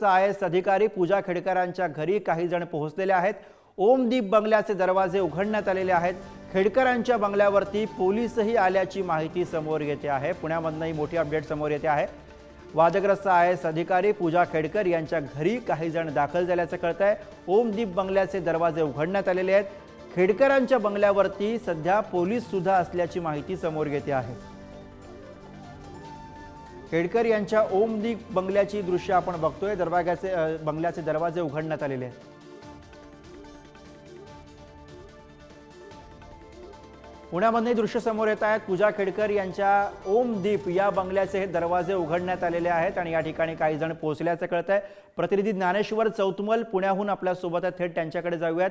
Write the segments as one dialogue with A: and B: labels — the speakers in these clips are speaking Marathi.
A: IAS अधिकारी पूजा खेडकरांच्या घरी काही जण पोहोचलेले आहेत। ओमदीप बंगल्याचे दरवाजे उघडण्यात आलेले आहेत। खेडकरांच्या बंगल्यावरती पोलीसही आल्याची माहिती समोर येते आहे। पुण्यामधूनही मोठी अपडेट समोर येते आहे। वादग्रस्त IAS अधिकारी पूजा खेडकर यांच्या घरी काही जण दाखल झाल्याचं कळतंय। ओमदीप बंगल्याचे दरवाजे उघडण्यात आलेले आहेत। खेडकरांच्या बंगल्यावरती सध्या पोलीस सुद्धा असल्याची माहिती समोर येते आहे। खेडकर यांच्या ओमदीप बंगल्याची दृश्य आपण बघतोय। बंगल्याचे दरवाजे उघडण्यात आलेले आहेत। पुण्यामध्ये दृश्य समोर येत आहेत। पूजा खेडकर यांच्या ओमदीप या बंगल्याचे हे दरवाजे उघडण्यात आलेले आहेत आणि या ठिकाणी काही जण पोहोचल्याचं कळतंय। प्रतिनिधी ज्ञानेश्वर चौतमल पुण्याहून आपल्या सोबत आहेत, थेट त्यांच्याकडे जाऊयात।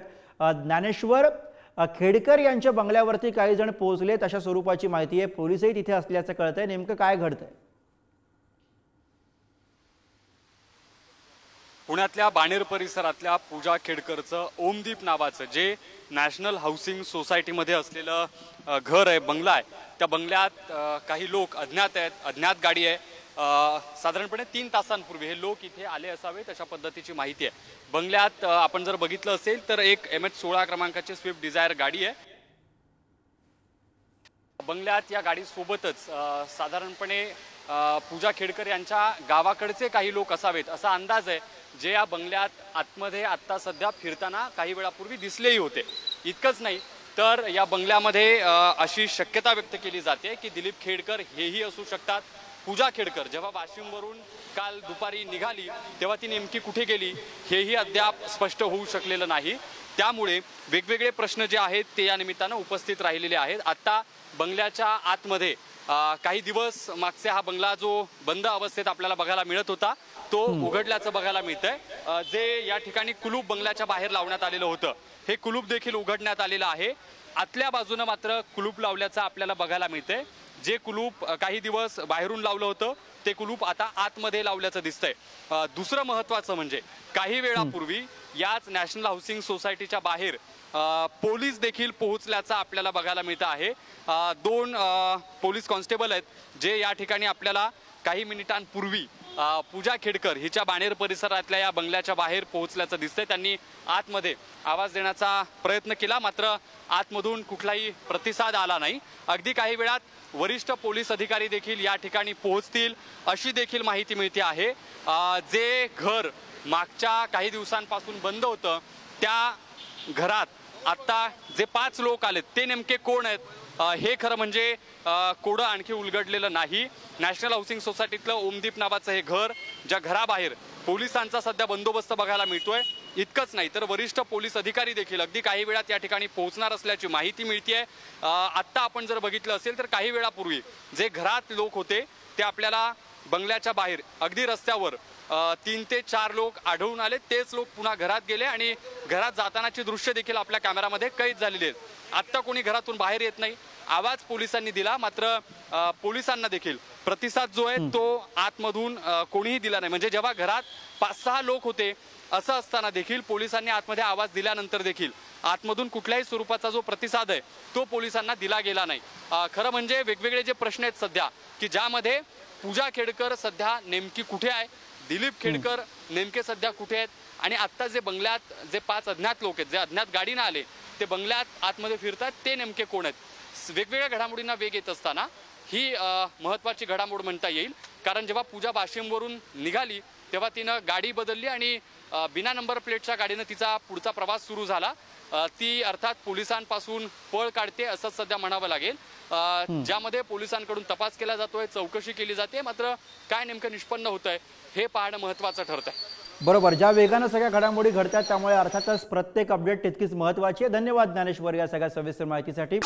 A: ज्ञानेश्वर, खेडकर यांच्या बंगल्यावरती काही जण पोहोचलेत अशा स्वरूपाची माहिती आहे। पोलीसही तिथे असल्याचं कळतंय, नेमकं काय घडतंय?
B: पुण्यातल्या बाणेर परिसरातल्या पूजा खेडकरचं ओमदीप नावाचं जे नॅशनल हाऊसिंग सोसायटीमध्ये असलेलं घर आहे, बंगला आहे, त्या बंगल्यात काही लोक अज्ञात गाडी आहे। साधारणपणे 3 तासांपूर्वी हे लोक इथे आले असावेत अशा पद्धतीची माहिती आहे। बंगल्यात आपण जर बघितलं असेल तर एक MH16 क्रमांकाची स्विफ्ट डिझायर गाडी आहे। बंगल्यात या गाडीसोबतच साधारणपणे पूजा खेडकर यांच्या गावाकडचे काही लोक असावेत असा अंदाज आहे, जे या बंगल्यात आतमध्ये आता सध्या फिरताना काही वेळापूर्वी दिसलेही होते। इतकंच नाही तर या बंगल्यामध्ये अशी शक्यता व्यक्त केली जाते की दिलीप खेडकर हेही असू शकतात। पूजा खेडकर जेव्हा वाशिमवरून काल दुपारी निघाली तेव्हा ती नेमकी कुठे गेली हेही अद्याप स्पष्ट होऊ शकलेलं नाही। त्यामुळे वेगवेगळे प्रश्न जे आहेत ते या निमित्तानं उपस्थित राहिलेले आहेत। आता बंगल्याच्या आतमध्ये काही दिवस मागचे हा बंगला जो बंद अवस्थेत आपल्याला बघायला मिळत होता तो उघडल्याचं बघायला मिळतंय। जे या ठिकाणी कुलूप बंगल्याच्या बाहेर लावण्यात आलेलं होतं हे कुलूप देखील उघडण्यात आलेलं आहे। आतल्या बाजूने मात्र कुलूप लावल्याचं आपल्याला बघायला मिळतंय। जे कुलूप काही दिवस बाहेरून लावलं होतं ते कुलूप आता आतमध्ये लावल्याचं दिसतंय। दुसरं महत्त्वाचं म्हणजे काही वेळापूर्वी याच नॅशनल हाऊसिंग सोसायटीच्या बाहेर पोलीस देखील पोहोचल्याचं आपल्याला बघायला मिळतं आहे। 2 पोलीस कॉन्स्टेबल आहेत जे या ठिकाणी आपल्याला काही मिनिटांपूर्वी पूजा खेडकर हिच्या बाणेर परिसरातल्या या बंगल्याच्या बाहेर पोहोचल्याचं दिसतंय। त्यांनी आतमध्ये आवाज देण्याचा प्रयत्न केला, मात्र आतमधून कुठलाही प्रतिसाद आला नाही। अगदी काही वेळात वरिष्ठ पोलीस अधिकारी देखील या ठिकाणी पोहोचतील अशी देखील माहिती मिळते आहे। जे घर मागच्या काही दिवसांपासून बंद होतं त्या घरात आता जे 5 लोक आलेत ते नेमके कोण आहेत हे खरं म्हणजे कोडं आणखी उलगडलेलं नाही। नॅशनल हाऊसिंग सोसायटीतलं ओमदीप नावाचं हे घर, ज्या घराबाहेर पोलिसांचा सध्या बंदोबस्त बघायला मिळतोय। इतकंच नाही तर वरिष्ठ पोलीस अधिकारी देखील अगदी काही वेळात या ठिकाणी पोहोचणार असल्याची माहिती मिळतेय। आत्ता आपण जर बघितलं असेल तर काही वेळापूर्वी जे घरात लोक होते ते आपल्याला बंगल्याच्या बाहेर अगदी रस्त्यावर 3 ते 4 लोक आढळून आले। तेच लोक पुन्हा घरात गेले आणि घरात जातानाची दृश्य देखील आपल्या कॅमेरामध्ये कैद झालेली आहेत। आत्ता कोणी घरातून बाहेर येत नाही। आवाज पोलिसांनी दिला, मात्र पोलिसांना देखील प्रतिसाद जो आहे तो आतमधून कोणीही दिला नाही। म्हणजे जेव्हा घरात 5-6 लोक होते असं असताना देखील पोलिसांनी आतमध्ये आवाज दिल्यानंतर देखील आतमधून कुठल्याही स्वरूपाचा जो प्रतिसाद आहे तो पोलिसांना दिला गेला नाही। खरं म्हणजे वेगवेगळे जे प्रश्न आहेत सध्या की ज्यामध्ये पूजा खेडकर सध्या नेमकी कुठे आहे, दिलीप खेडकर नेमके सध्या कुठे आहेत आणि आता जे बंगल्यात जे 5 अज्ञात लोक आहेत जे अज्ञात गाडीनं आले ते बंगल्यात आतमध्ये फिरतात ते नेमके कोण आहेत। वेगवेगळ्या घडामोडींना वेग येत असताना ही महत्त्वाची घडामोड म्हणता येईल, कारण जेव्हा पूजा वाशिमवरून निघाली तेव्हा तिनं गाडी बदलली आणि बिना नंबर प्लेटच्या गाडीनं तिचा पुढचा प्रवास सुरू झाला। ती अर्थात पोलिसांपासून पळ काढते असं सध्या म्हणावं लागेल। ज्यामध्ये पोलिसांकडून तपास केला जातोय, चौकशी केली जाते, मात्र काय नेमकं निष्पन्न होतंय हे पाहणं महत्त्वाचं ठरतंय।
A: बरोबर, ज्या वेगाने सगळ्या घडामोडी घडतात त्यामुळे अर्थातच प्रत्येक अपडेट तितकीच महत्त्वाची आहे। धन्यवाद ज्ञानेश्वर या सगळ्या सविस्तर माहितीसाठी।